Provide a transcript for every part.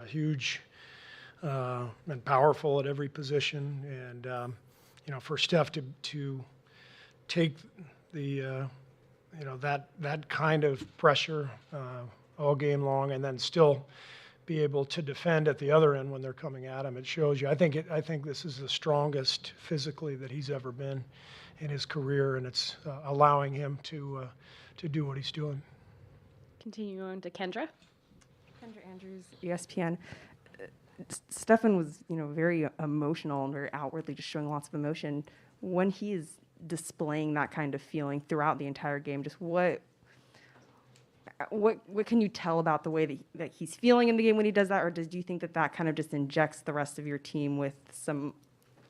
huge and powerful at every position. And, for Steph to take the, that kind of pressure all game long and then still be able to defend at the other end when they're coming at him, it shows you. I think this is the strongest physically that he's ever been in his career, and it's allowing him to do what he's doing. Continue on to Kendra. Kendra Andrews, ESPN. Stephen was, very emotional and very outwardly just showing lots of emotion. When he is displaying that kind of feeling throughout the entire game, just what can you tell about the way that he's feeling in the game when he does that, or do you think that kind of just injects the rest of your team with some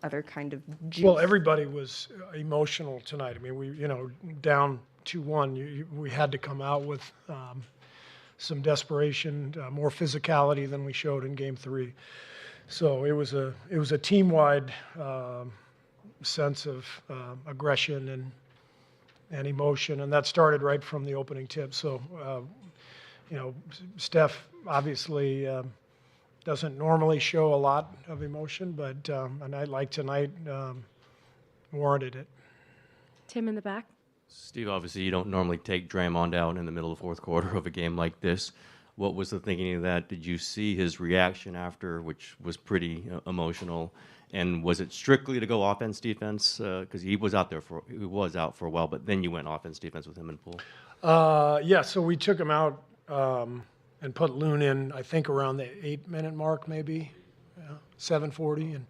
other kind of juice? Well, everybody was emotional tonight. I mean, we, down 2-1, we had to come out with some desperation, more physicality than we showed in Game 3. So it was a team-wide sense of aggression and emotion, and that started right from the opening tip. So, Steph obviously doesn't normally show a lot of emotion, but a night like tonight warranted it. Tim in the back. Steve, obviously you don't normally take Draymond out in the middle of the fourth quarter of a game like this. What was the thinking of that? Did you see his reaction after, which was pretty emotional? And was it strictly to go offense defense? Because he was out for a while, but then you went offense defense with him and Poole. Yeah, so we took him out and put Loon in, I think around the 8-minute mark, maybe 7:40, and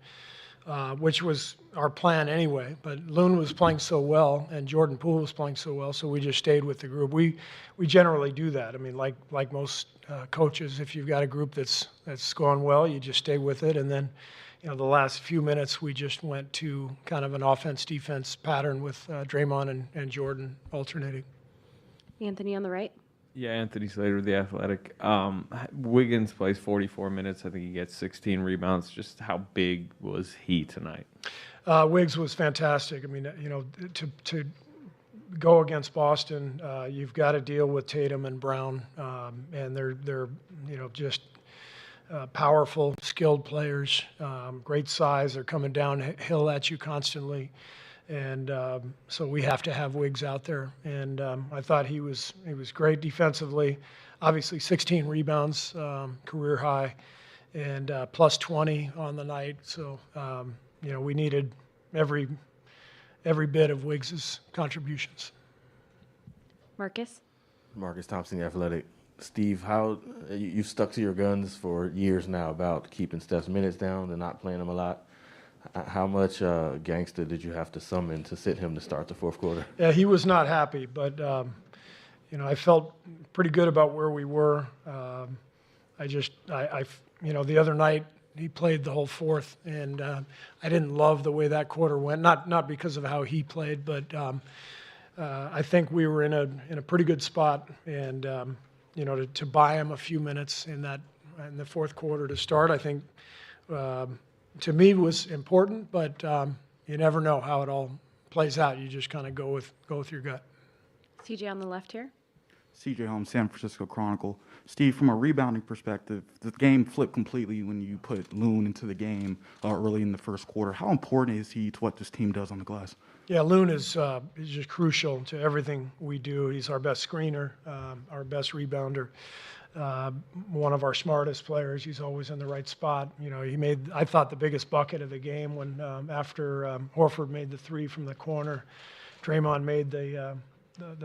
which was our plan anyway. But Loon was playing so well, and Jordan Poole was playing so well, so we just stayed with the group. We generally do that. I mean, like most coaches, if you've got a group that's going well, you just stay with it, and then. The last few minutes, we just went to kind of an offense-defense pattern with Draymond and Jordan alternating. Anthony on the right. Yeah, Anthony Slater, The Athletic. Wiggins plays 44 minutes. I think he gets 16 rebounds. Just how big was he tonight? Wiggs was fantastic. I mean, to go against Boston, you've got to deal with Tatum and Brown, and they're just powerful, skilled players, great size. They're coming downhill at you constantly, and so we have to have Wiggs out there. And I thought he was great defensively. Obviously, 16 rebounds, career high, and plus 20 on the night. So we needed every bit of Wiggs's contributions. Marcus Thompson, The Athletic. Steve, how you've stuck to your guns for years now about keeping Steph's minutes down and not playing him a lot. How much gangster did you have to summon to sit him to start the fourth quarter? Yeah, he was not happy, but I felt pretty good about where we were. The other night he played the whole fourth, and I didn't love the way that quarter went. Not because of how he played, but I think we were in a pretty good spot, and. To buy him a few minutes in the fourth quarter to start, I think, to me was important. But you never know how it all plays out. You just kind of go with your gut. CJ on the left here. CJ Holmes, San Francisco Chronicle. Steve, from a rebounding perspective, the game flipped completely when you put Loon into the game early in the first quarter. How important is he to what this team does on the glass? Yeah, Loon is just crucial to everything we do. He's our best screener, our best rebounder, one of our smartest players. He's always in the right spot. He made, I thought, the biggest bucket of the game when after Horford made the three from the corner. Draymond made the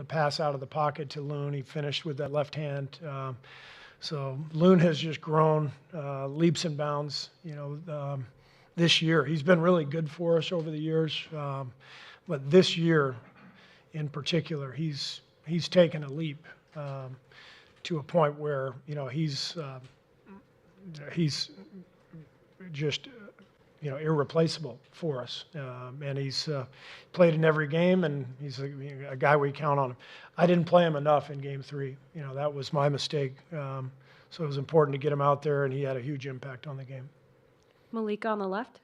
pass out of the pocket to Loon. He finished with that left hand. So Loon has just grown leaps and bounds. This year he's been really good for us over the years. But this year, in particular, he's taken a leap to a point where he's just irreplaceable for us, and he's played in every game, and he's a guy we count on. I didn't play him enough in Game 3. That was my mistake. So it was important to get him out there, and he had a huge impact on the game. Malika on the left.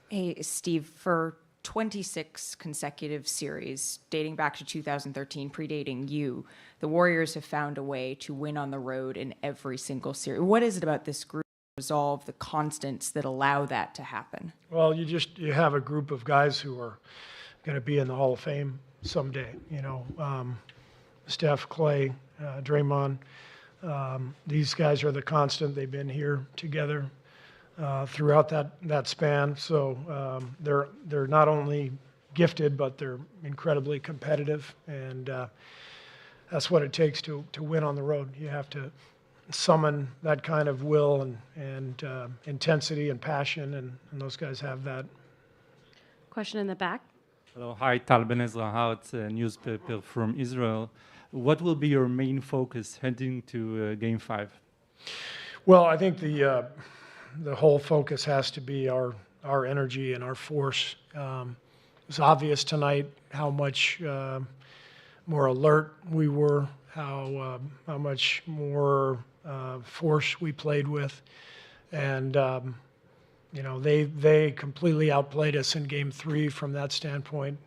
Hey, Steve, for 26 consecutive series dating back to 2013, predating you, the Warriors have found a way to win on the road in every single series. What is it about this group resolve the constants that allow that to happen? Well, you have a group of guys who are going to be in the Hall of Fame someday. Steph, Klay, Draymond. These guys are the constant. They've been here together throughout that span. So they're not only gifted, but they're incredibly competitive, and that's what it takes to win on the road. You have to summon that kind of will and intensity and passion, and those guys have that. Question in the back. Hello, hi, Tal Ben Ezra Hart, a newspaper from Israel. What will be your main focus heading to Game 5? Well, I think the whole focus has to be our energy and our force. It's obvious tonight how much more alert we were, how much more force we played with, and they completely outplayed us in Game 3 from that standpoint.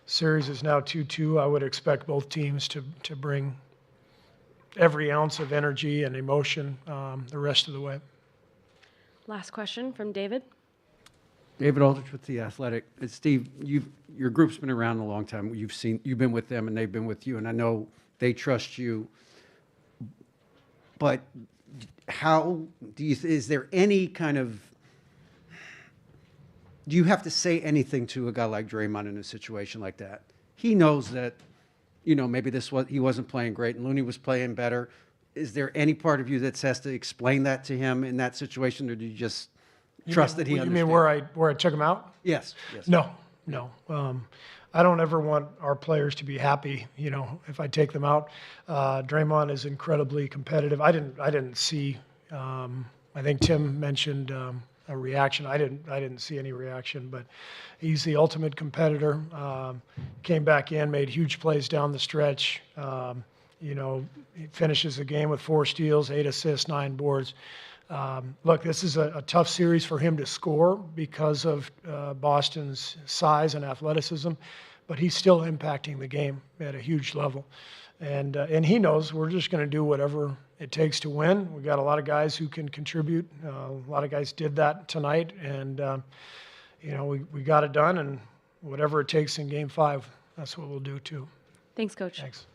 Series is now 2-2. I would expect both teams to bring every ounce of energy and emotion the rest of the way. Last question from David. David Aldrich with The Athletic. Steve, your group's been around a long time. You've been with them and they've been with you, and I know they trust you. But is there any kind of, do you have to say anything to a guy like Draymond in a situation like that? He knows that, maybe he wasn't playing great and Looney was playing better. Is there any part of you that has to explain that to him in that situation, or do you just trust that he understands? You mean where I took him out? Yes. No. I don't ever want our players to be happy, if I take them out. Draymond is incredibly competitive. I didn't see. I think Tim mentioned a reaction. I didn't see any reaction, but he's the ultimate competitor. Came back in, made huge plays down the stretch. He finishes the game with 4 steals, 8 assists, 9 boards. Look, this is a tough series for him to score because of Boston's size and athleticism, but he's still impacting the game at a huge level. And he knows we're just going to do whatever it takes to win. We've got a lot of guys who can contribute. A lot of guys did that tonight, and we got it done, and whatever it takes in Game 5, that's what we'll do too. Thanks, Coach. Thanks.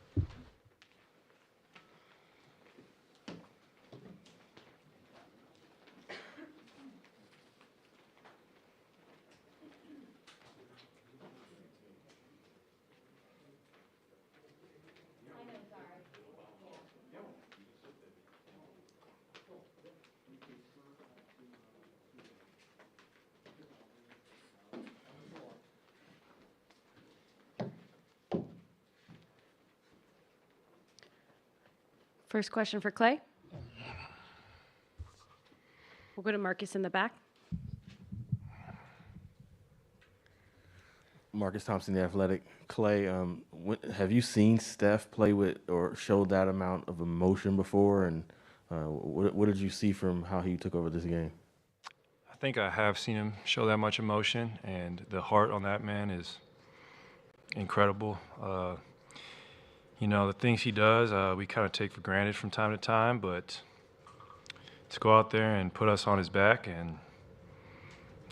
First question for Klay. We'll go to Marcus in the back. Marcus Thompson, The Athletic. Klay, have you seen Steph play with or show that amount of emotion before? And what did you see from how he took over this game? I think I have seen him show that much emotion, and the heart on that man is incredible. The things he does, we kind of take for granted from time to time, but to go out there and put us on his back, and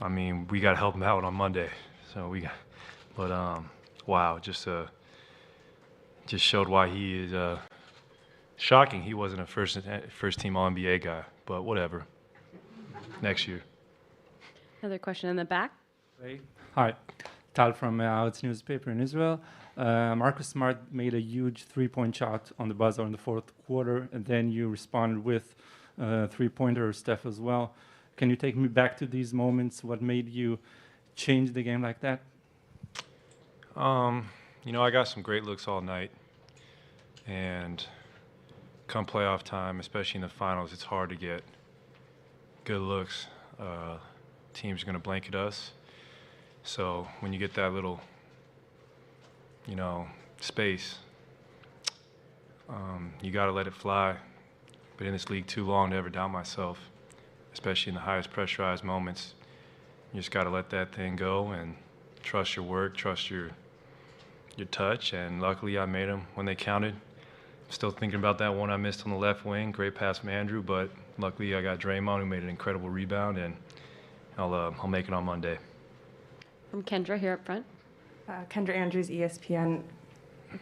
I mean, we got to help him out on Monday. So wow, just showed why he is shocking. He wasn't a first team All-NBA guy, but whatever. Next year. Another question in the back. Hi, Tal from Haaretz newspaper in Israel. Marcus Smart made a huge three-point shot on the buzzer in the fourth quarter, and then you responded with three-pointer, Steph, as well. Can you take me back to these moments? What made you change the game like that? I got some great looks all night, and come playoff time, especially in the finals, it's hard to get good looks. Teams are going to blanket us. So when you get that little, space, you got to let it fly. Been in this league too long to ever doubt myself, especially in the highest pressurized moments. You just got to let that thing go and trust your work, trust your touch, and luckily I made them when they counted. Still thinking about that one I missed on the left wing. Great pass from Andrew, but luckily I got Draymond who made an incredible rebound, and I'll make it on Monday. From Kendra here up front. Kendra Andrews, ESPN.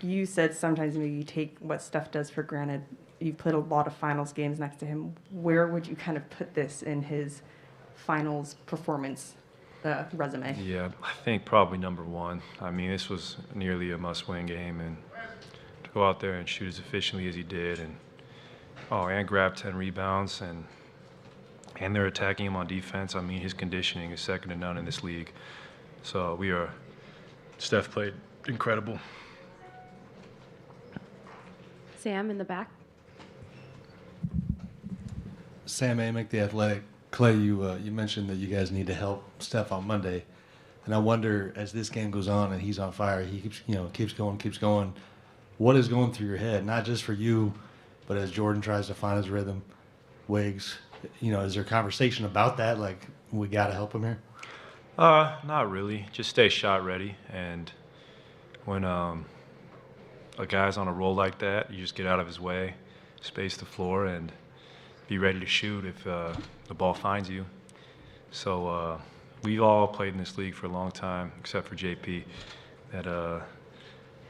You said sometimes maybe you take what Steph does for granted. You've played a lot of finals games next to him. Where would you kind of put this in his finals performance resume? Yeah, I think probably number one. I mean, this was nearly a must-win game, and to go out there and shoot as efficiently as he did, and grab 10 rebounds, and they're attacking him on defense. I mean, his conditioning is second to none in this league. So Steph played incredible. Sam in the back. Sam Amick, The Athletic. Klay, you mentioned that you guys need to help Steph on Monday, and I wonder as this game goes on and he's on fire, he keeps going. What is going through your head, not just for you, but as Jordan tries to find his rhythm, Wiggs, is there conversation about that? Like, we got to help him here? Not really. Just stay shot ready, and when a guy's on a roll like that, you just get out of his way, space the floor, and be ready to shoot if the ball finds you. So we've all played in this league for a long time, except for JP, that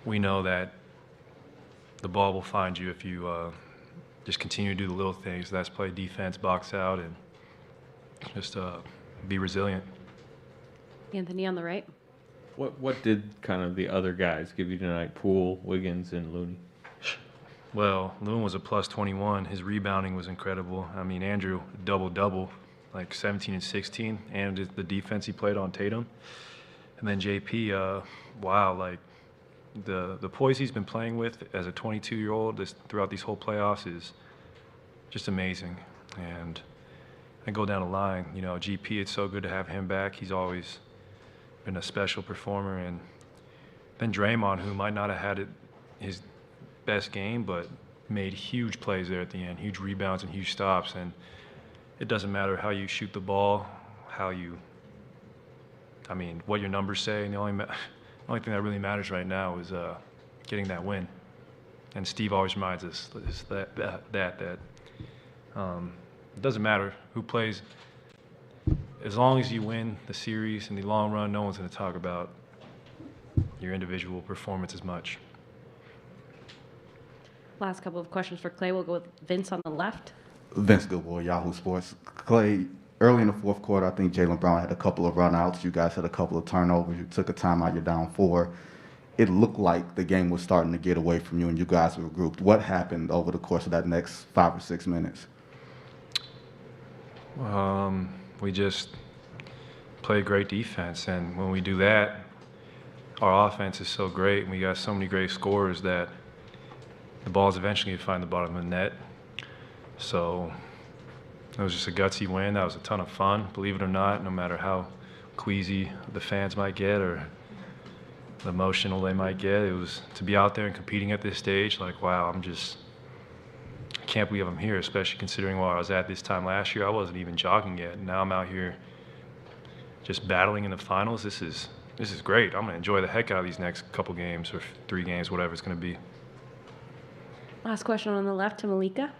we know that the ball will find you if you just continue to do the little things. That's play defense, box out, and just be resilient. Anthony on the right. What did kind of the other guys give you tonight? Poole, Wiggins, and Looney? Well, Loon was a plus 21. His rebounding was incredible. I mean, Andrew, double-double, like 17 and 16, and the defense he played on Tatum. And then JP, wow, like the poise he's been playing with as a 22-year-old throughout these whole playoffs is just amazing. And I go down the line, GP, it's so good to have him back. He's always been a special performer. And then Draymond, who might not have had his best game, but made huge plays there at the end, huge rebounds and huge stops. And it doesn't matter how you shoot the ball, what your numbers say. And the only thing that really matters right now is getting that win. And Steve always reminds us that it doesn't matter who plays. As long as you win the series in the long run, no one's going to talk about your individual performance as much. Last couple of questions for Klay. We'll go with Vince on the left. Vince Goodboy, Yahoo Sports. Klay, early in the fourth quarter, I think Jaylen Brown had a couple of runouts. You guys had a couple of turnovers. You took a timeout. You're down 4. It looked like the game was starting to get away from you, and you guys were grouped. What happened over the course of that next 5 or 6 minutes? We just play great defense, and when we do that, our offense is so great, and we got so many great scorers that the ball's eventually going to find the bottom of the net. So it was just a gutsy win. That was a ton of fun, believe it or not, no matter how queasy the fans might get or emotional they might get. It was to be out there and competing at this stage, like, wow, I can't believe I'm here, especially considering where I was at this time last year. I wasn't even jogging yet. And now I'm out here just battling in the finals. This is great. I'm going to enjoy the heck out of these next couple games or 3 games, whatever it's going to be. Last question on the left to Malika.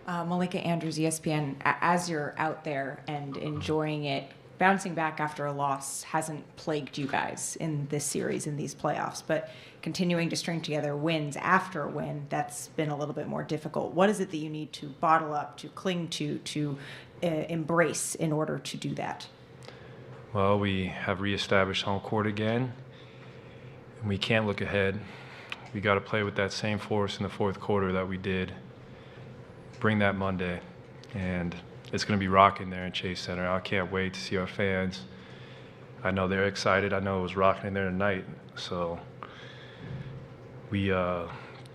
Malika Andrews, ESPN. As you're out there and enjoying it, bouncing back after a loss hasn't plagued you guys in this series, in these playoffs, but continuing to string together wins after a win, that's been a little bit more difficult. What is it that you need to bottle up, to cling to embrace in order to do that? Well, we have reestablished home court again, and we can't look ahead. We got to play with that same force in the fourth quarter that we did. Bring that Monday, and it's going to be rocking there in Chase Center. I can't wait to see our fans. I know they're excited. I know it was rocking in there tonight. So we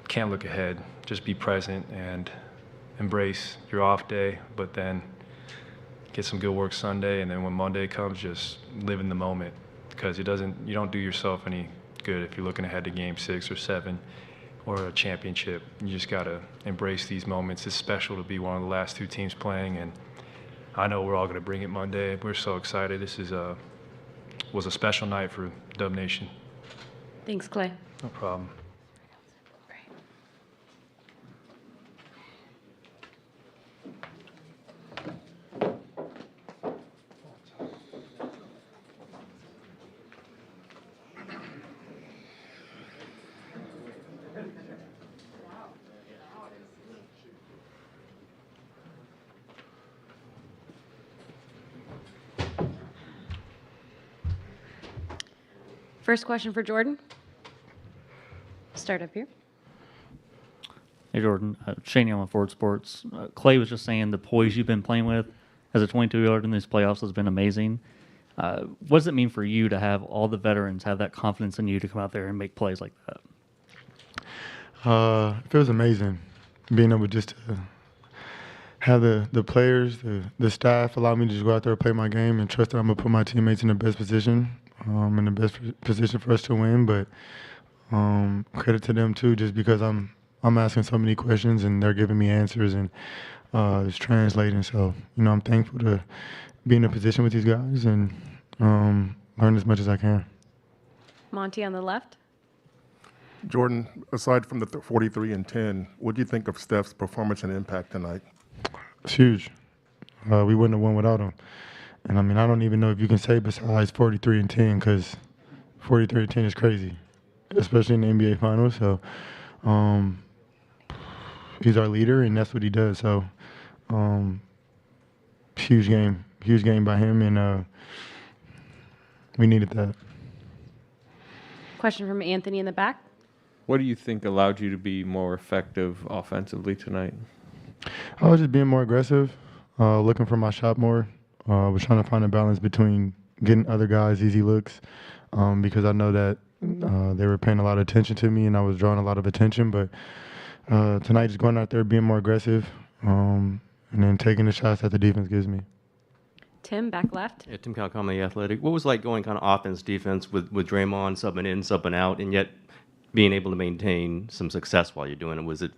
can't look ahead. Just be present and embrace your off day, but then get some good work Sunday, and then when Monday comes, just live in the moment, because you don't do yourself any good if you're looking ahead to game 6 or 7 or a championship. You just got to embrace these moments. It's special to be one of the last 2 teams playing, and I know we're all going to bring it Monday. We're so excited. This is was a special night for Dub Nation. Thanks, Klay. No problem. First question for Jordan. Start up here. Hey, Jordan. Shane on Ford Sports. Klay was just saying the poise you've been playing with as a 22-year-old in these playoffs has been amazing. What does it mean for you to have all the veterans have that confidence in you to come out there and make plays like that? It feels amazing being able just to have the players, the staff allow me to just go out there and play my game and trust that I'm going to put my teammates in the best position, in the best position for us to win. But credit to them too, just because I'm asking so many questions and they're giving me answers and it's translating. So, I'm thankful to be in a position with these guys and learn as much as I can. Monty on the left. Jordan, aside from the 43 and 10, what do you think of Steph's performance and impact tonight? It's huge. We wouldn't have won without him. And I don't even know if you can say besides 43 and 10, because 43 and 10 is crazy, especially in the NBA Finals. So he's our leader, and that's what he does. So huge game by him, and we needed that. Question from Anthony in the back. What do you think allowed you to be more effective offensively tonight? I was just being more aggressive, looking for my shot more. Was trying to find a balance between getting other guys easy looks, because I know that they were paying a lot of attention to me and I was drawing a lot of attention. But tonight, just going out there, being more aggressive, and then taking the shots that the defense gives me. Tim, back left. Yeah, Tim Calcom, The Athletic. What was it like going kind of offense, defense with Draymond subbing in, subbing out, and yet being able to maintain some success while you're doing it? Was it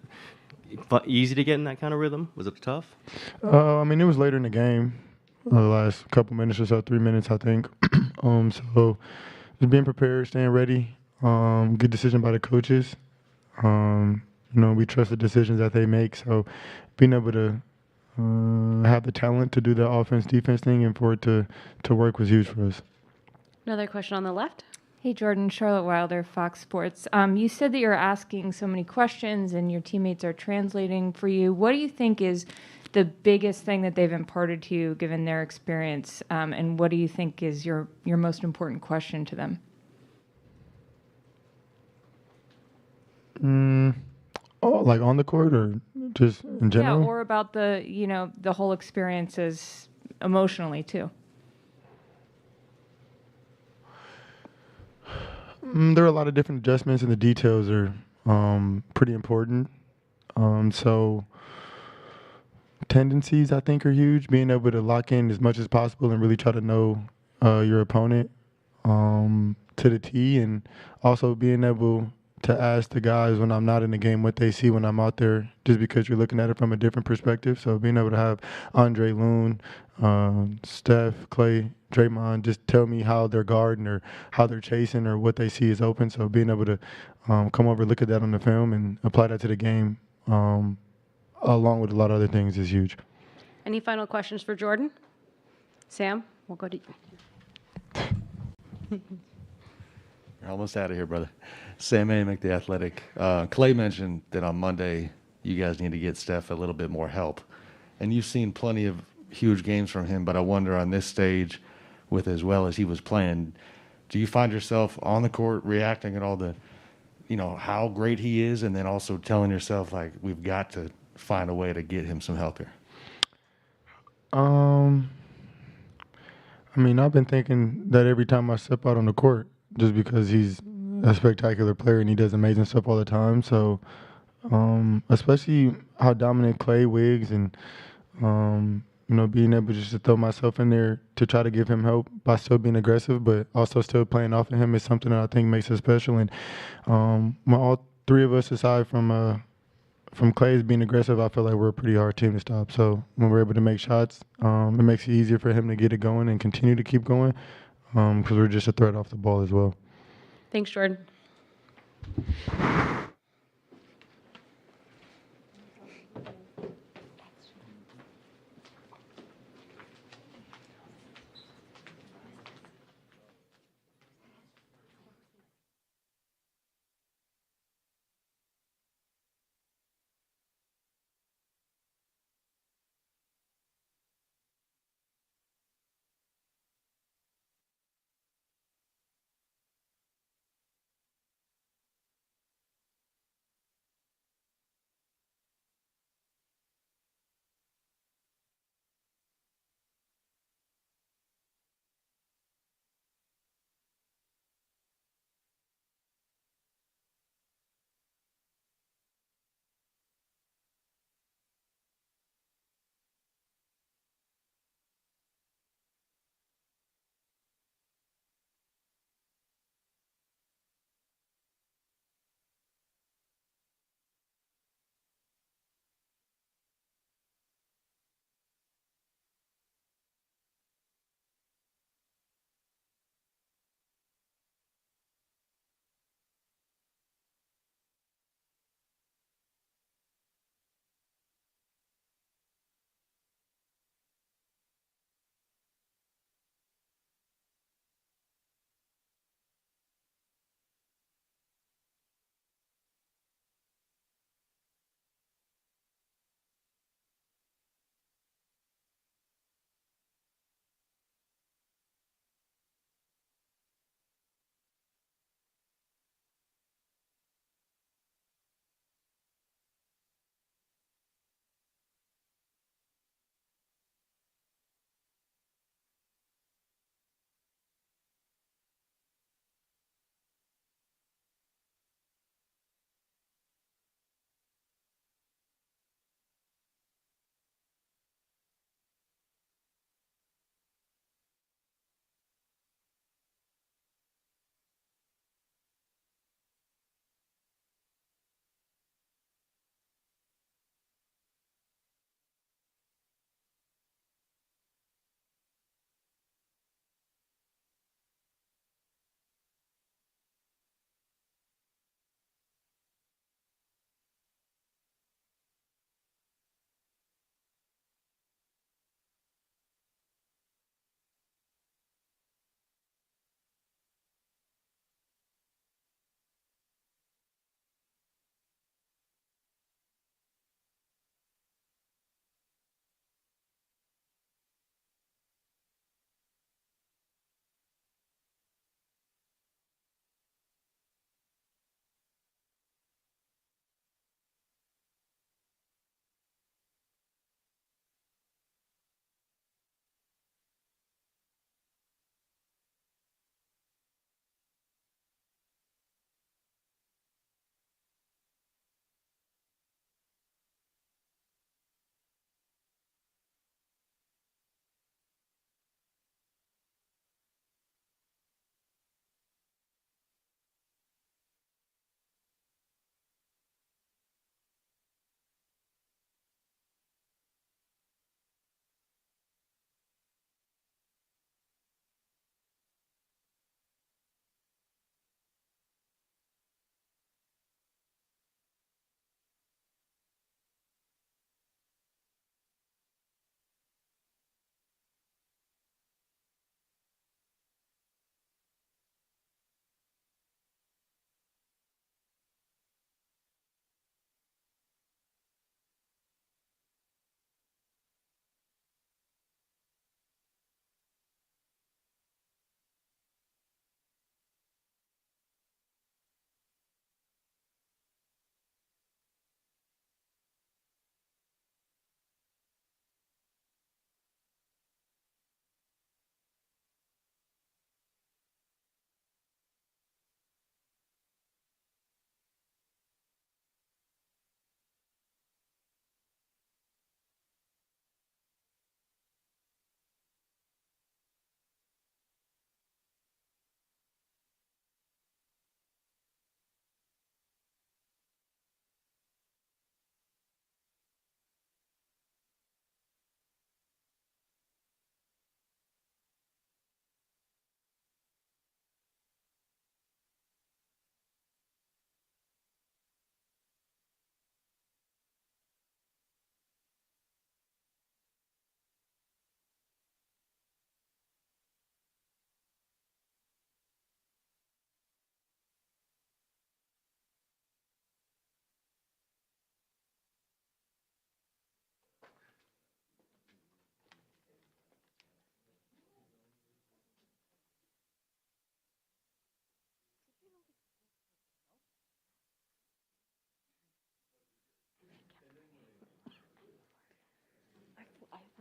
easy to get in that kind of rhythm? Was it tough? It was later in the game, the last couple minutes or so, 3 minutes, I think. So just being prepared, staying ready, good decision by the coaches. We trust the decisions that they make. So being able to have the talent to do the offense-defense thing and for it to work was huge for us. Another question on the left. Hey, Jordan. Charlotte Wilder, Fox Sports. You said that you're asking so many questions and your teammates are translating for you. What do you think is the biggest thing that they've imparted to you, given their experience? And what do you think is your most important question to them? Like on the court or just in general? Yeah, or about the whole experience as emotionally too. There are a lot of different adjustments, and the details are pretty important. So tendencies, I think, are huge. Being able to lock in as much as possible and really try to know your opponent to the T, and also being able to ask the guys when I'm not in the game what they see when I'm out there, just because you're looking at it from a different perspective. So being able to have Andre, Loon, Steph, Klay, Draymond just tell me how they're guarding or how they're chasing or what they see is open. So being able to come over, look at that on the film and apply that to the game, along with a lot of other things, is huge. Any final questions for Jordan? Sam, we'll go to you. You're almost out of here, brother. Sam Amick, The Athletic. Klay mentioned that on Monday you guys need to get Steph a little bit more help. And you've seen plenty of huge games from him, but I wonder on this stage, with as well as he was playing, do you find yourself on the court reacting at all the, how great he is, and then also telling yourself, like, we've got to find a way to get him some help here? I've been thinking that every time I step out on the court, just because he's a spectacular player and he does amazing stuff all the time. So, especially how dominant Klay, Wiggs, and being able just to throw myself in there to try to give him help by still being aggressive, but also still playing off of him is something that I think makes us special. And when all three of us, aside from Klay's being aggressive, I feel like we're a pretty hard team to stop. So when we're able to make shots, it makes it easier for him to get it going and continue to keep going. because we're just a threat off the ball as well. Thanks, Jordan.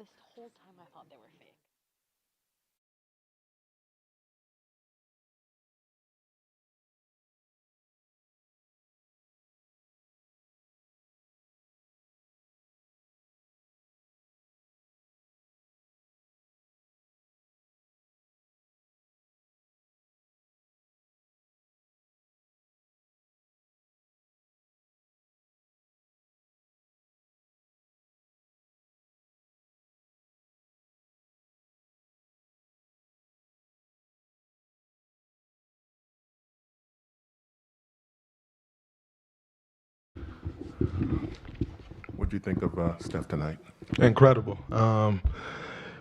This whole time I thought they were fake. What do you think of Steph tonight? Incredible.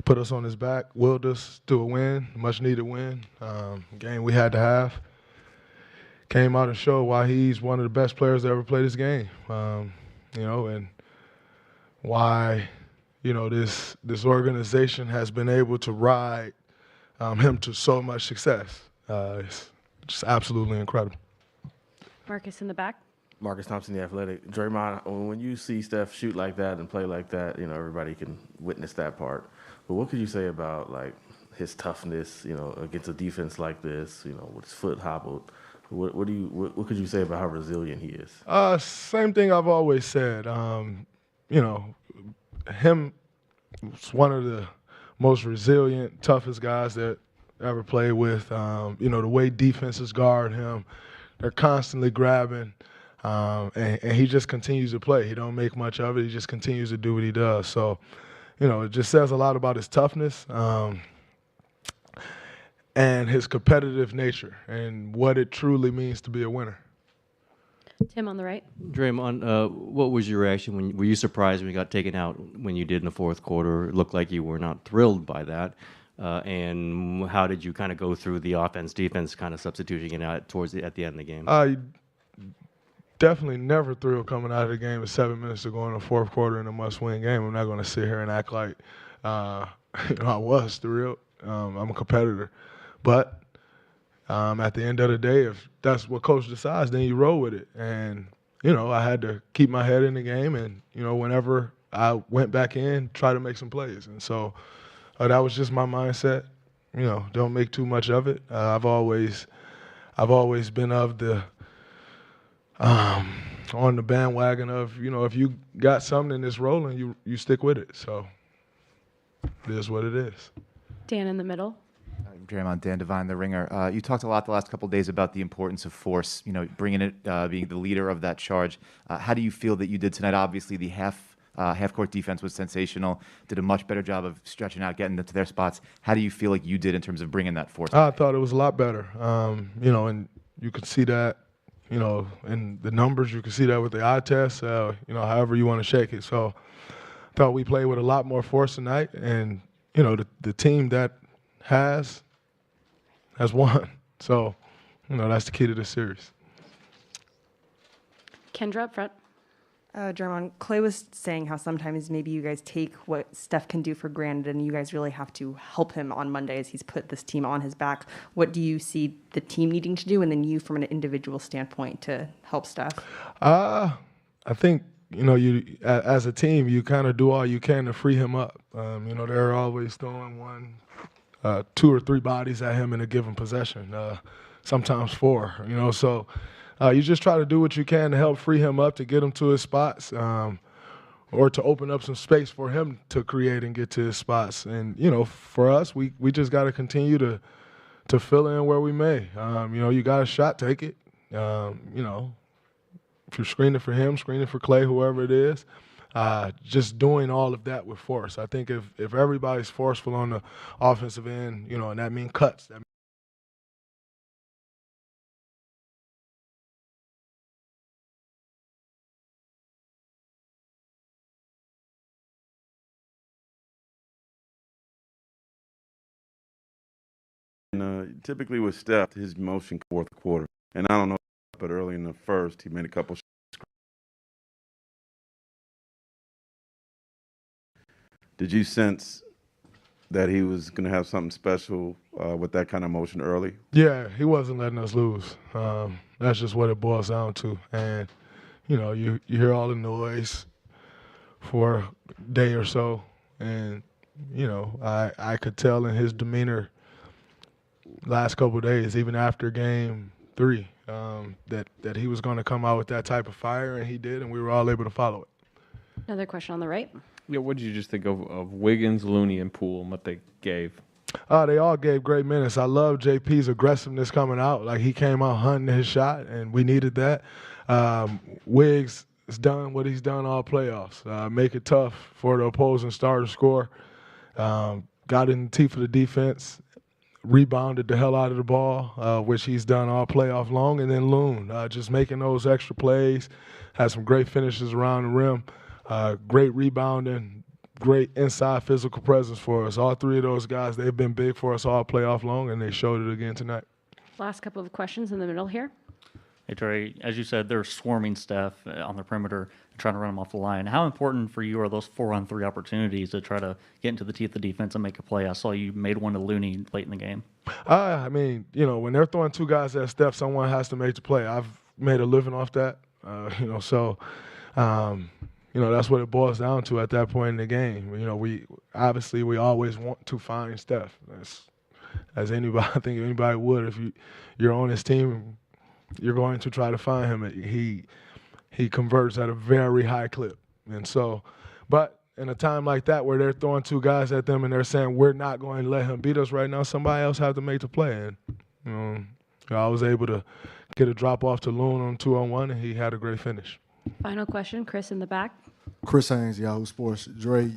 Put us on his back, willed us to a win, much needed win. Game we had to have. Came out and showed why he's one of the best players that ever played this game. And why, this organization has been able to ride him to so much success. It's just absolutely incredible. Marcus in the back. Marcus Thompson, The Athletic. Draymond, when you see Steph shoot like that and play like that, everybody can witness that part. But what could you say about, like, his toughness, against a defense like this, with his foot hobbled? What could you say about how resilient he is? Same thing I've always said. Him was one of the most resilient, toughest guys that ever played with. The way defenses guard him, they're constantly grabbing. And he just continues to play. He don't make much of it. He just continues to do what he does. So, it just says a lot about his toughness and his competitive nature and what it truly means to be a winner. Tim on the right. Draymond, what was your reaction? Were you surprised when you got taken out when you did in the fourth quarter? It looked like you were not thrilled by that. And how did you kind of go through the offense-defense kind of substituting it out at the end of the game? Definitely never thrilled coming out of the game with 7 minutes to go in the fourth quarter in a must-win game. I'm not going to sit here and act like I was thrilled. I'm a competitor. But at the end of the day, if that's what coach decides, then you roll with it. And, I had to keep my head in the game. And, whenever I went back in, try to make some plays. And so that was just my mindset. Don't make too much of it. I've always been of the on the bandwagon of, if you got something that's rolling, you stick with it. So it is what it is. Dan in the middle. Draymond, Dan Devine, The Ringer. You talked a lot the last couple of days about the importance of force, bringing it, being the leader of that charge. How do you feel that you did tonight? Obviously, the half-court defense was sensational, did a much better job of stretching out, getting into their spots. How do you feel like you did in terms of bringing that force? I thought it was a lot better, and you could see that, in the numbers. You can see that with the eye test, however you want to shake it. So I thought we played with a lot more force tonight, and, the team that has won. So, that's the key to this series. Kendra up front. Draymond, Klay was saying how sometimes maybe you guys take what Steph can do for granted and you guys really have to help him on Monday as he's put this team on his back. What do you see the team needing to do and then you from an individual standpoint to help Steph? I think, you as a team, you kind of do all you can to free him up. They're always throwing 2 or 3 bodies at him in a given possession, sometimes 4, so you just try to do what you can to help free him up, to get him to his spots, or to open up some space for him to create and get to his spots. And, for us, we just got to continue to fill in where we may. You got a shot, take it. If you're screening for him, screening for Klay, whoever it is, just doing all of that with force. I think if everybody's forceful on the offensive end, and that means cuts. And typically with Steph, his motion fourth quarter, and I don't know, but early in the first, he made a couple. Did you sense that he was going to have something special with that kind of motion early? Yeah, he wasn't letting us lose. That's just what it boils down to. And, you hear all the noise for a day or so, and I could tell in his demeanor last couple of days, even after game 3, that he was going to come out with that type of fire, and he did, and we were all able to follow it. Another question on the right. Yeah, what did you just think of Wiggins, Looney, and Poole and what they gave? They all gave great minutes. I love JP's aggressiveness coming out. Like, he came out hunting his shot, and we needed that. Wiggs has done what he's done all playoffs. Make it tough for the opposing starter score. Got in the teeth of the defense. Rebounded the hell out of the ball, which he's done all playoff long. And then Loon, just making those extra plays. Had some great finishes around the rim. Great rebounding, great inside physical presence for us. All 3 of those guys, they've been big for us all playoff long, and they showed it again tonight. Last couple of questions in the middle here. Hey, Trey, as you said, they're swarming Steph on the perimeter, trying to run him off the line. How important for you are those 4-on-3 opportunities to try to get into the teeth of the defense and make a play? I saw you made one to Looney late in the game. When they're throwing 2 guys at Steph, someone has to make the play. I've made a living off that, that's what it boils down to at that point in the game. We always want to find Steph. As anybody, I think anybody would. If you're on his team, you're going to try to find him. He converts at a very high clip. And so, but in a time like that where they're throwing 2 guys at them and they're saying, we're not going to let him beat us right now, somebody else has to make the play. And I was able to get a drop off to Loon on 2-on-1, and he had a great finish. Final question, Chris in the back. Chris Haynes, Yahoo Sports. Dre,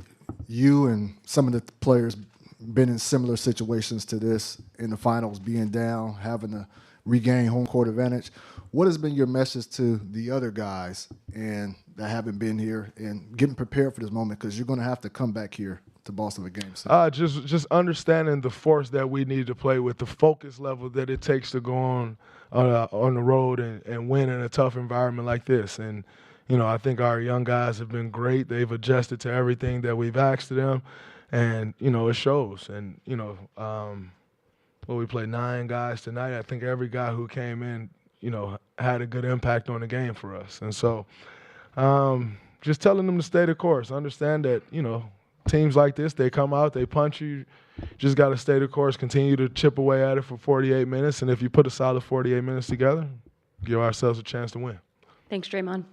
you and some of the players been in similar situations to this in the finals, being down, having to regain home court advantage. What has been your message to the other guys and that haven't been here and getting prepared for this moment, because you're going to have to come back here to Boston with Game 6? Just understanding the force that we need to play with, the focus level that it takes to go on the road and win in a tough environment like this. And I think our young guys have been great. They've adjusted to everything that we've asked of them, and it shows. And we played 9 guys tonight. I think every guy who came in, had a good impact on the game for us. And so, just telling them to stay the course. Understand that teams like this, they come out, they punch you. Just got to stay the course, continue to chip away at it for 48 minutes, and if you put a solid 48 minutes together, give ourselves a chance to win. Thanks, Draymond.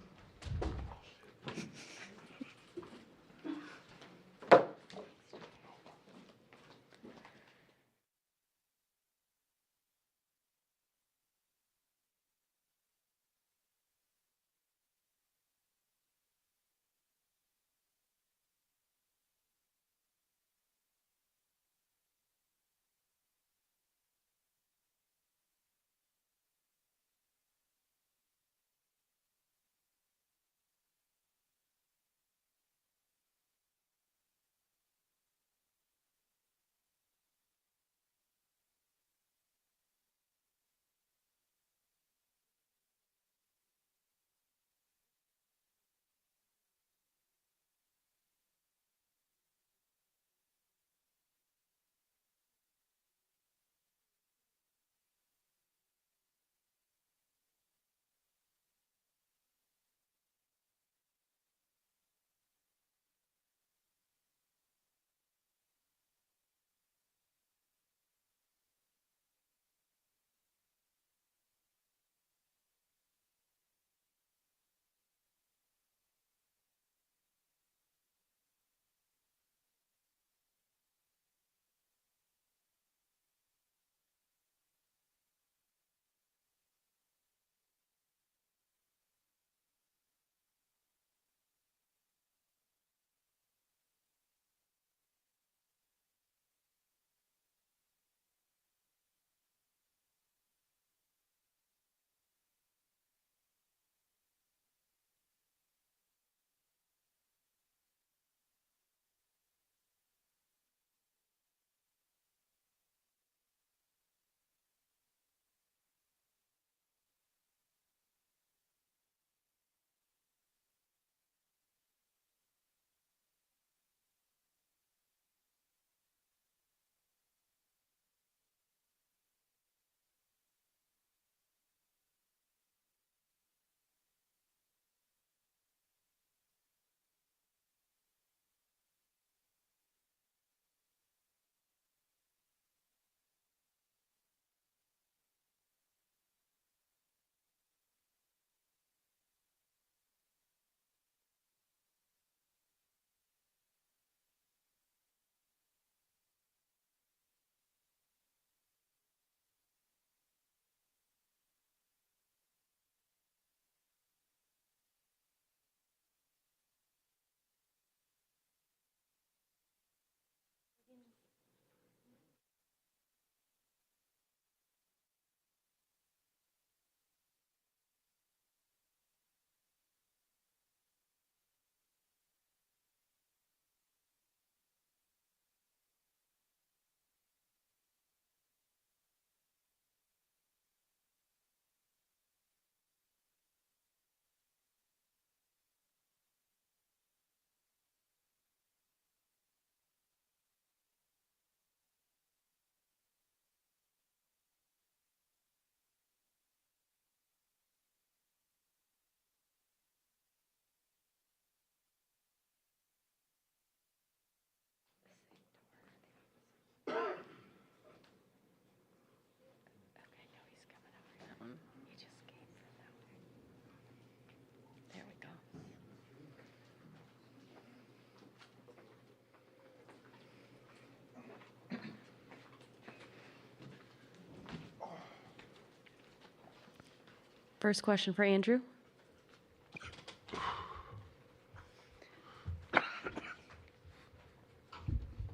First question for Andrew.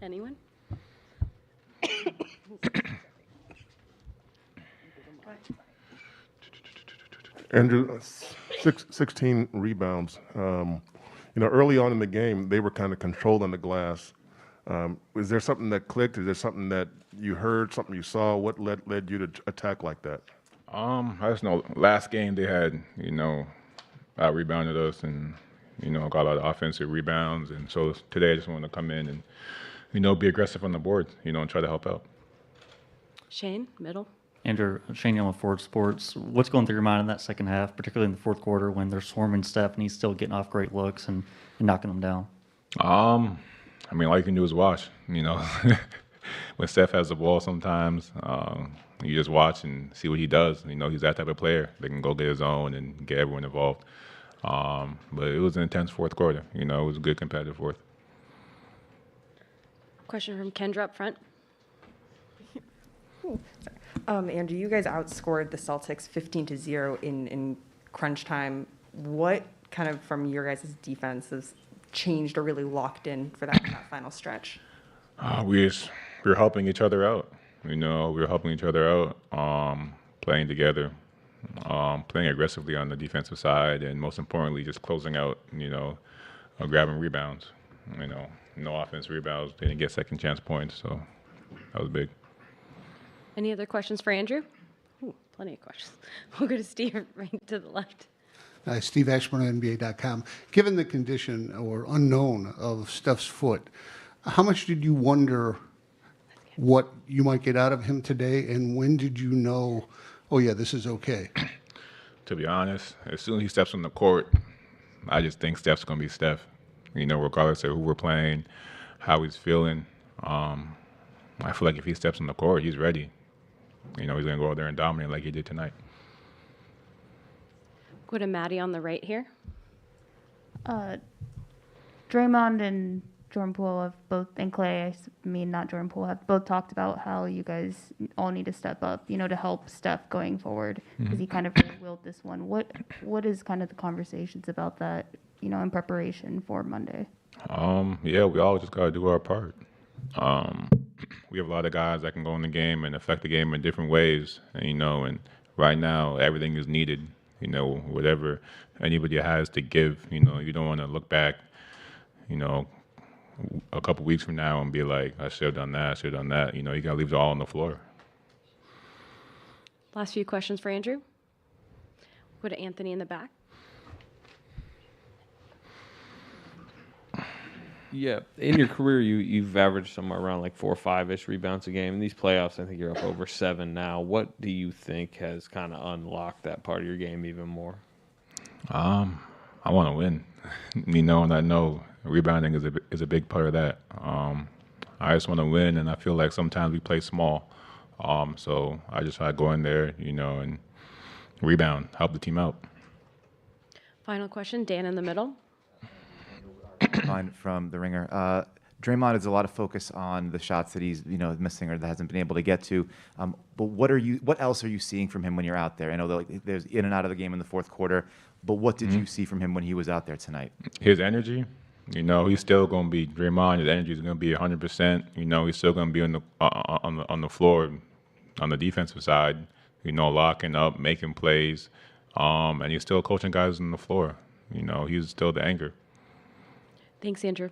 Anyone? Andrew, 16 rebounds. Early on in the game, they were kind of controlling the glass. Is there something that clicked? Is there something that you heard, something you saw? What led you to attack like that? I just know last game they had, out rebounded us and, got a lot of offensive rebounds. And so today I just wanted to come in and, be aggressive on the board, and try to help out. Shane, middle. Andrew, Shane Young with Ford Sports. What's going through your mind in that second half, particularly in the fourth quarter when they're swarming Steph and he's still getting off great looks and knocking them down? All you can do is watch. When Steph has the ball sometimes, you just watch and see what he does. He's that type of player that can go get his own and get everyone involved. But it was an intense fourth quarter. It was a good competitive fourth. Question from Kendra up front. Andrew, you guys outscored the Celtics 15-0 in crunch time. What kind of, from your guys' defense, has changed or really locked in for that final stretch? We were helping each other out. We were helping each other out, playing together, playing aggressively on the defensive side, and most importantly, just closing out, grabbing rebounds. No offense rebounds, didn't get second chance points, so that was big. Any other questions for Andrew? Ooh, plenty of questions. We'll go to Steve right to the left. Steve Ashburn, NBA.com. Given the condition or unknown of Steph's foot, how much did you wonder what you might get out of him today, and when did you know, oh yeah, this is okay? To be honest, as soon as he steps on the court, I just think Steph's going to be Steph. Regardless of who we're playing, how he's feeling. I feel like if he steps on the court, he's ready. He's going to go out there and dominate like he did tonight. Go to Maddie on the right here. Draymond and Jordan Poole have both, and Klay, not Jordan Poole, have both talked about how you guys all need to step up, to help Steph going forward, because he kind of really willed this one. What is kind of the conversations about that, in preparation for Monday? Yeah, we all just got to do our part. We have a lot of guys that can go in the game and affect the game in different ways, and right now everything is needed. Whatever anybody has to give, you don't want to look back, a couple weeks from now and be like, I should have done that, I should have done that. You got to leave it all on the floor. Last few questions for Andrew. Go to Anthony in the back. Yeah, in your career, you've averaged somewhere around like 4 or 5-ish rebounds a game. In these playoffs, I think you're up over 7 now. What do you think has kind of unlocked that part of your game even more? I want to win, and I know rebounding is a big part of that. I just want to win, and I feel like sometimes we play small. So I just try to go in there, and rebound, help the team out. Final question, Dan in the middle. Mine from The Ringer. Draymond has a lot of focus on the shots that he's missing or that hasn't been able to get to. But what else are you seeing from him when you're out there? I know that there's in and out of the game in the fourth quarter, but what did you see from him when he was out there tonight? His energy, he's still going to be Draymond. His energy is going to be 100%. He's still going to be on the floor, on the defensive side. Locking up, making plays, and he's still coaching guys on the floor. He's still the anchor. Thanks, Andrew.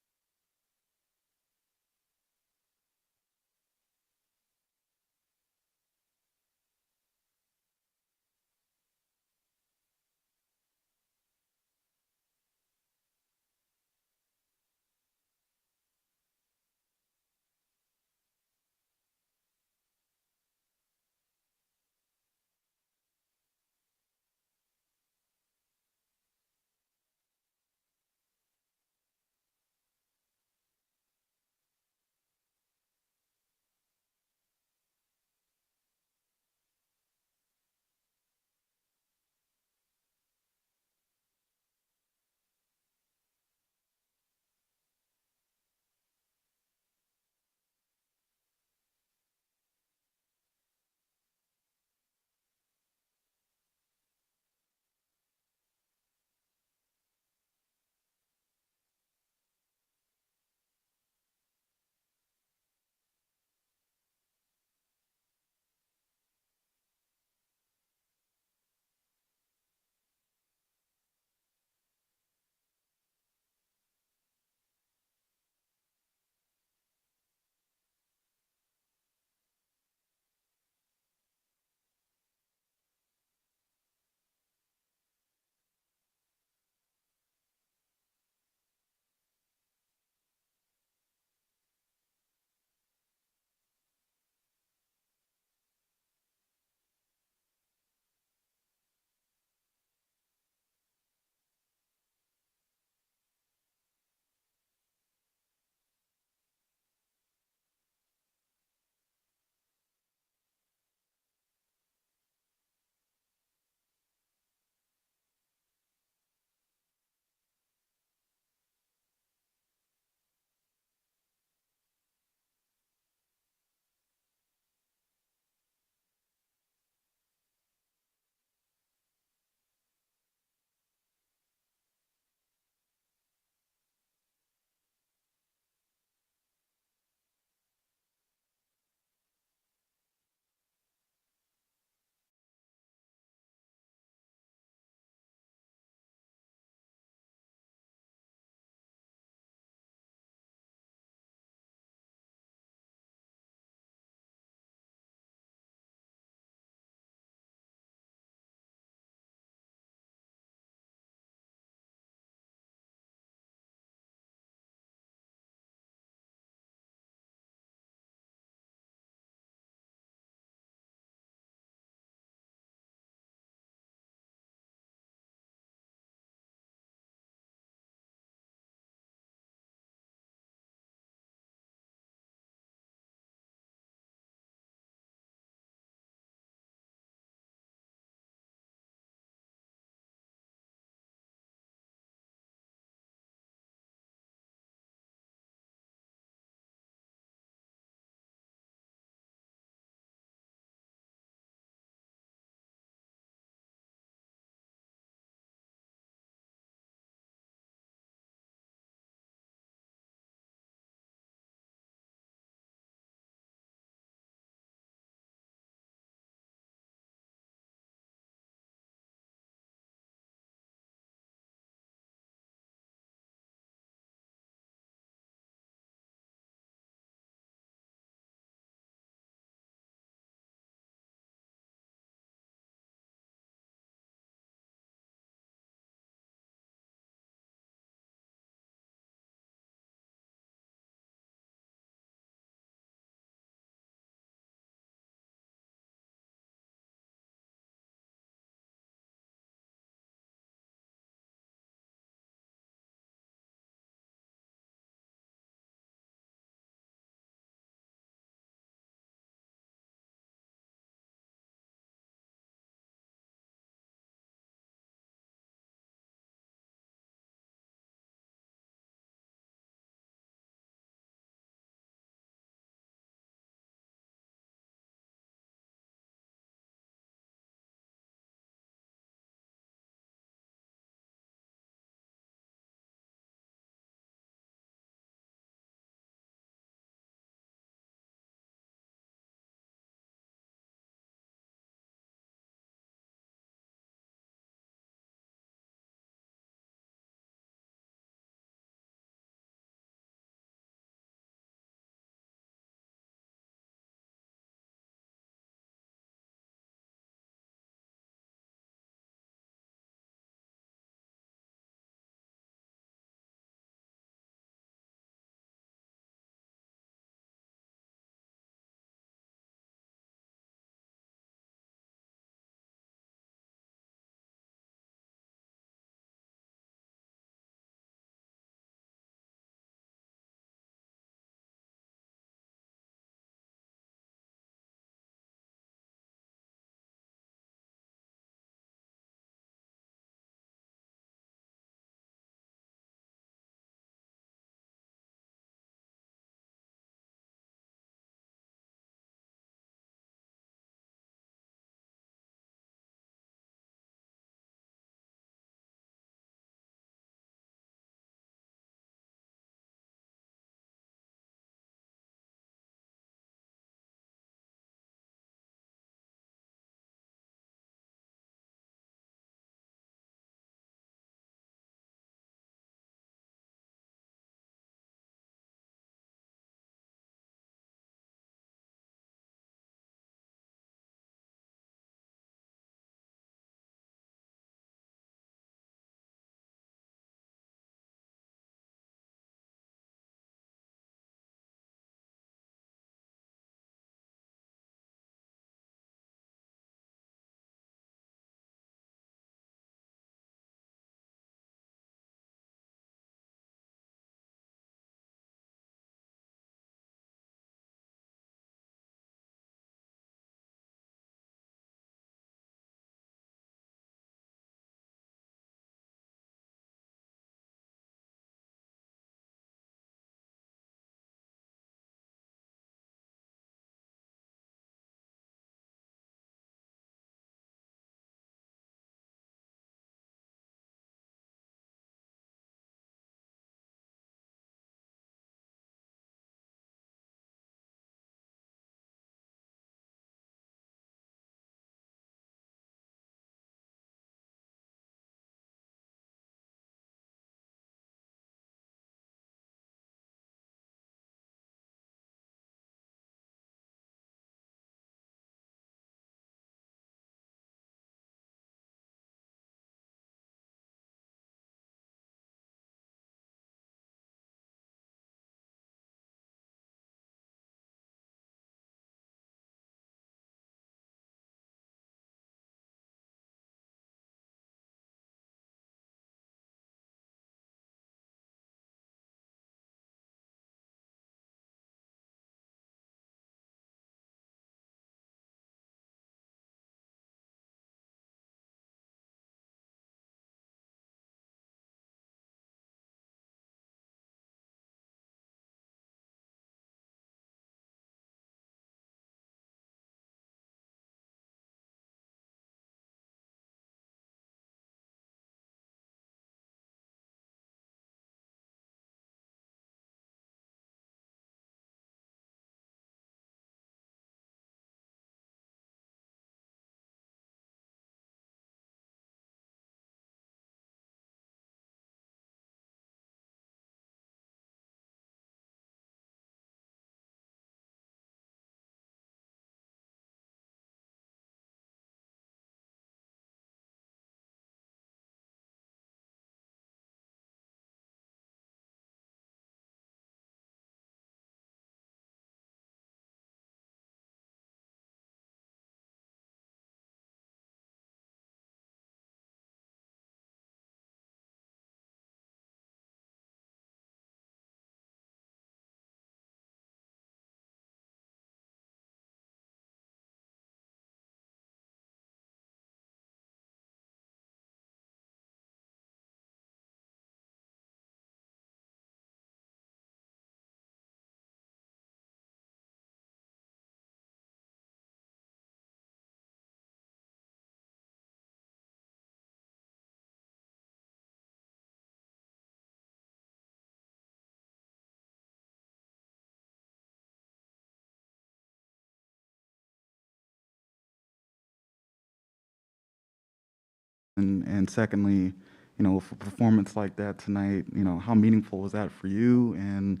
And secondly, with a performance like that tonight, how meaningful was that for you? And,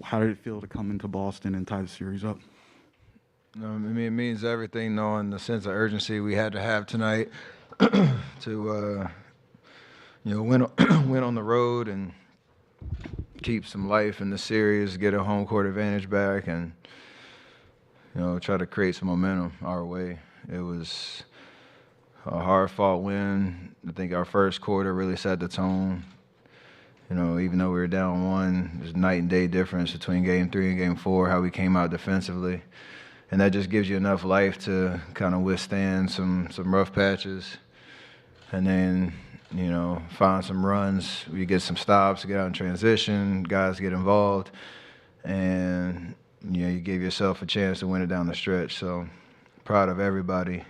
how did it feel to come into Boston and tie the series up? I mean, it means everything knowing the sense of urgency we had to have tonight to, win on the road and keep some life in the series, get a home court advantage back, and, try to create some momentum our way. It was a hard-fought win. I think our first quarter really set the tone. Even though we were down one, there's a night and day difference between Game 3 and Game 4, how we came out defensively. And that just gives you enough life to kind of withstand some rough patches. And then, find some runs. We get some stops, get out in transition, guys get involved. And, you gave yourself a chance to win it down the stretch. So proud of everybody.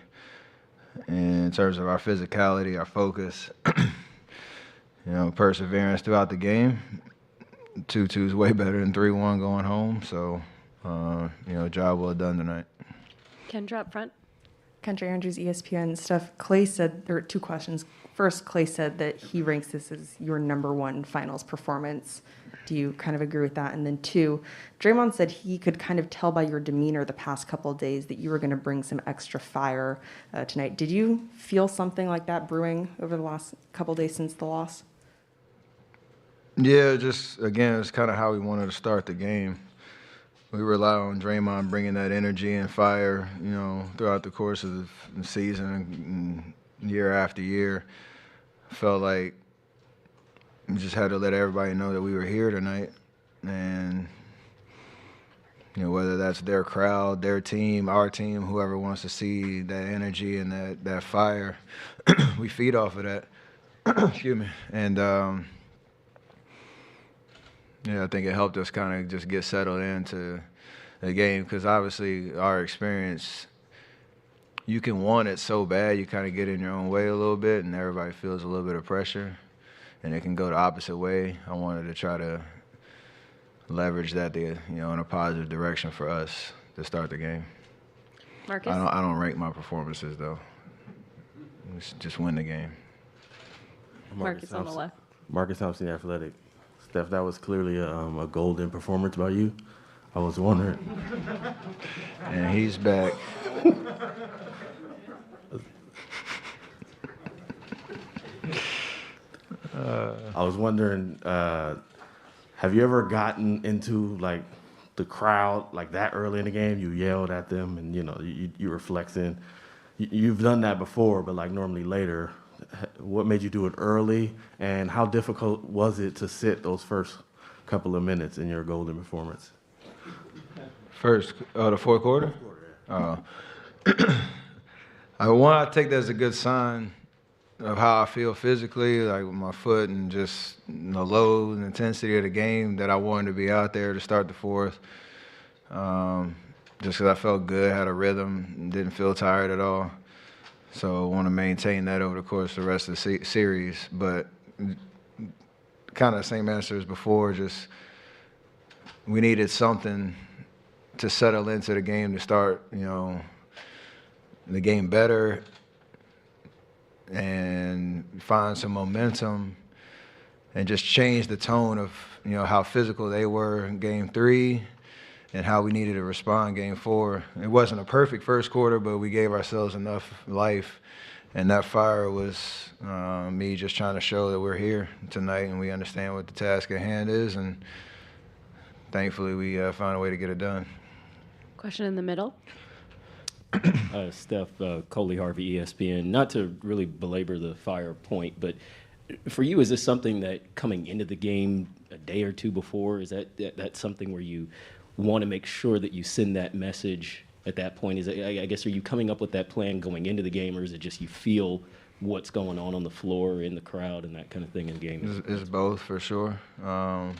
In terms of our physicality, our focus, perseverance throughout the game. 2-2 is way better than 3-1 going home. So, job well done tonight. Kendra up front. Kendra Andrews, ESPN. Steph, Klay said, there are two questions. First, Klay said that he ranks this as your #1 finals performance. Do you kind of agree with that? And then two, Draymond said he could kind of tell by your demeanor the past couple of days that you were going to bring some extra fire tonight. Did you feel something like that brewing over the last couple of days since the loss? Yeah, just, again, it's kind of how we wanted to start the game. We rely on Draymond bringing that energy and fire, throughout the course of the season and year after year. Felt like we just had to let everybody know that we were here tonight. And, whether that's their crowd, their team, our team, whoever wants to see that energy and that fire, we feed off of that. Excuse me. And, I think it helped us kind of just get settled into the game because obviously our experience, you can want it so bad, you kind of get in your own way a little bit and everybody feels a little bit of pressure and it can go the opposite way. I wanted to try to leverage that, in a positive direction for us to start the game. Marcus? I don't rank my performances though. Just win the game. Marcus on the left. Marcus Thompson, The Athletic. Steph, that was clearly a golden performance by you. I was wondering. And he's back. I was wondering, have you ever gotten into like the crowd like that early in the game? You yelled at them and you were flexing. You've done that before, but like normally later. What made you do it early, and how difficult was it to sit those first couple of minutes in your golden performance? The fourth quarter? I take that as a good sign of how I feel physically, like with my foot and just the low and intensity of the game, that I wanted to be out there to start the fourth. Just because I felt good, had a rhythm, and didn't feel tired at all. So I want to maintain that over the course of the rest of the series. But kind of the same answer as before, just we needed something to settle into the game to start, the game better and find some momentum and just change the tone of, how physical they were in Game 3 and how we needed to respond Game 4. It wasn't a perfect first quarter, but we gave ourselves enough life. And that fire was me just trying to show that we're here tonight and we understand what the task at hand is. And thankfully, we found a way to get it done. Question in the middle. Steph, Coley Harvey, ESPN. Not to really belabor the fire point, but for you, is this something that coming into the game a day or two before, is that something where you want to make sure that you send that message at that point? I guess, are you coming up with that plan going into the game, or is it just you feel what's going on the floor, in the crowd, and that kind of thing in games? It's both, for sure. A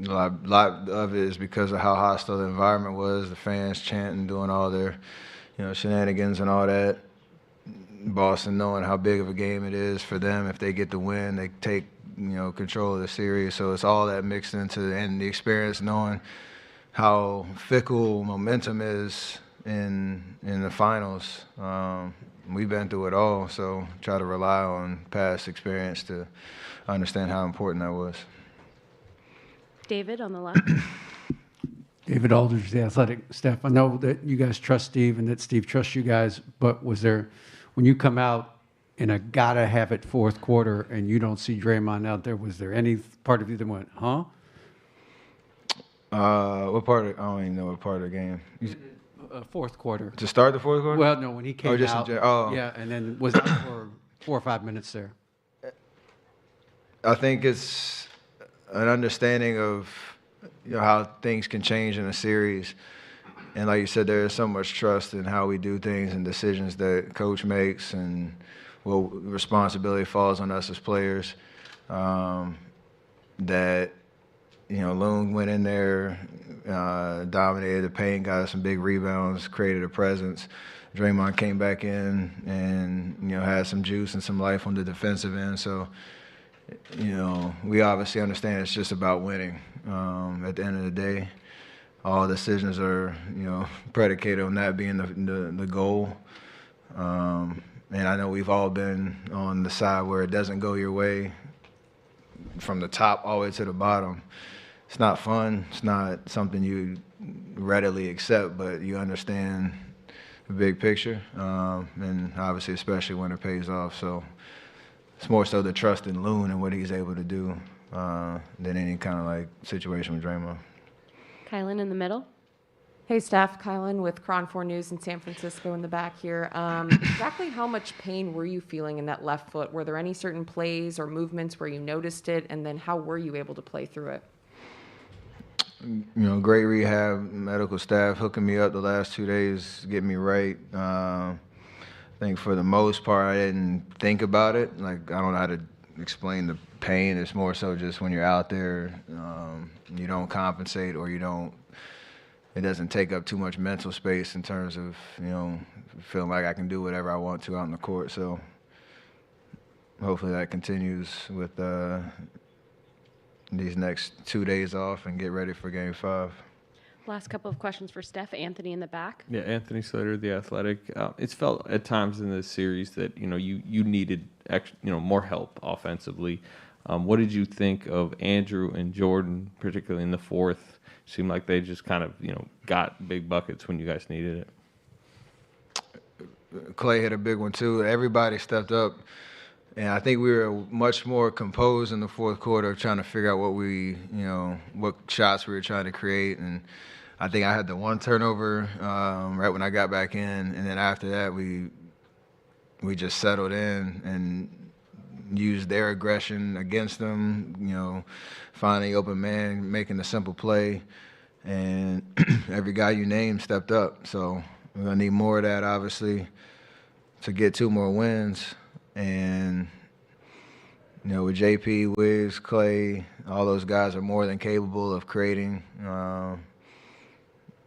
lot of it is because of how hostile the environment was, the fans chanting, doing all their, shenanigans and all that. Boston knowing how big of a game it is for them. If they get the win, they take, control of the series. So it's all that mixed into and the experience knowing how fickle momentum is in the finals. we've been through it all, so try to rely on past experience to understand how important that was. David on the left. David Aldridge, The Athletic. Steph, I know that you guys trust Steve and that Steve trusts you guys, but was there, when you come out in a gotta-have-it fourth quarter and you don't see Draymond out there, was there any part of you that went, huh? What part of, I don't even know what part of the game. Fourth quarter. To start the fourth quarter? Well, no, when he came just out. Yeah, and then was out for 4 or 5 minutes there. I think it's an understanding of how things can change in a series. And like you said, there is so much trust in how we do things and decisions that coach makes and what responsibility falls on us as players. That, Loon went in there, dominated the paint, got us some big rebounds, created a presence. Draymond came back in and, had some juice and some life on the defensive end. So, we obviously understand it's just about winning. At the end of the day, all decisions are, predicated on that being the goal. And I know we've all been on the side where it doesn't go your way from the top all the way to the bottom. It's not fun. It's not something you readily accept, but you understand the big picture. And obviously, especially when it pays off. So it's more so the trust in Loon and what he's able to do than any kind of situation with Draymond. Kylan in the middle. Hey, Steph. Kylan with Cron 4 News in San Francisco in the back here. Exactly how much pain were you feeling in that left foot? Were there any certain plays or movements where you noticed it? And then how were you able to play through it? Great rehab, medical staff hooking me up the last 2 days, getting me right. I think for the most part, I didn't think about it. I don't know how to explain the pain. It's more so just when you're out there, you don't compensate or it doesn't take up too much mental space in terms of, feeling like I can do whatever I want to out on the court. So hopefully that continues with these next 2 days off and get ready for Game 5. Last couple of questions for Steph. Anthony in the back. Yeah, Anthony Slater, The Athletic. It's felt at times in this series that you needed more help offensively. What did you think of Andrew and Jordan, particularly in the fourth? Seemed like they just kind of got big buckets when you guys needed it. Klay hit a big one too. Everybody stepped up, and I think we were much more composed in the fourth quarter, trying to figure out what shots we were trying to create. And I think I had the one turnover right when I got back in, and then after that we just settled in and used their aggression against them. Finding open man, making a simple play, and every guy you named stepped up. So we're gonna need more of that, obviously, to get 2 more wins. And with JP, Wiggs, Klay, all those guys are more than capable of creating. No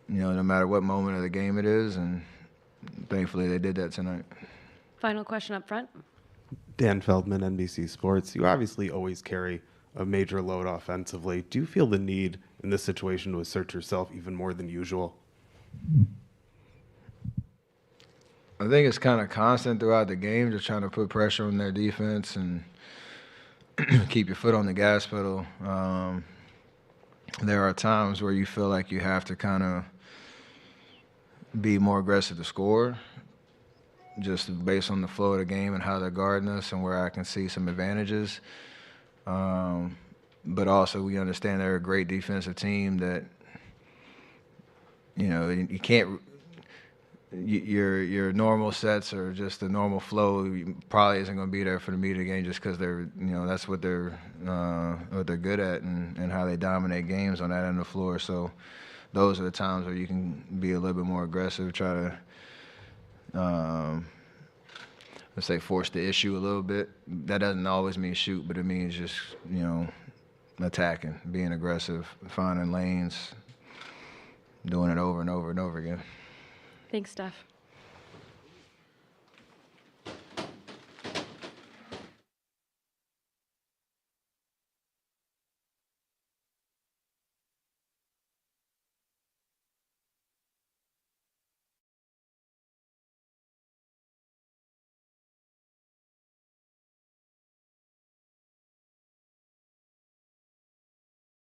matter what moment of the game it is, and thankfully they did that tonight. Final question up front. Dan Feldman, NBC Sports. You obviously always carry a major load offensively. Do you feel the need in this situation to assert yourself even more than usual? I think it's kind of constant throughout the game, just trying to put pressure on their defense and keep your foot on the gas pedal. There are times where you feel like you have to kind of be more aggressive to score, just based on the flow of the game and how they're guarding us and where I can see some advantages. But also we understand they're a great defensive team that, you can't – your normal sets or just the normal flow probably isn't going to be there for the media game just because they're, that's what they're good at and how they dominate games on that end of the floor. So those are the times where you can be a little bit more aggressive, try to let's say force the issue a little bit. That doesn't always mean shoot, but it means just, attacking, being aggressive, finding lanes, doing it over and over and over again. Thanks, Steph.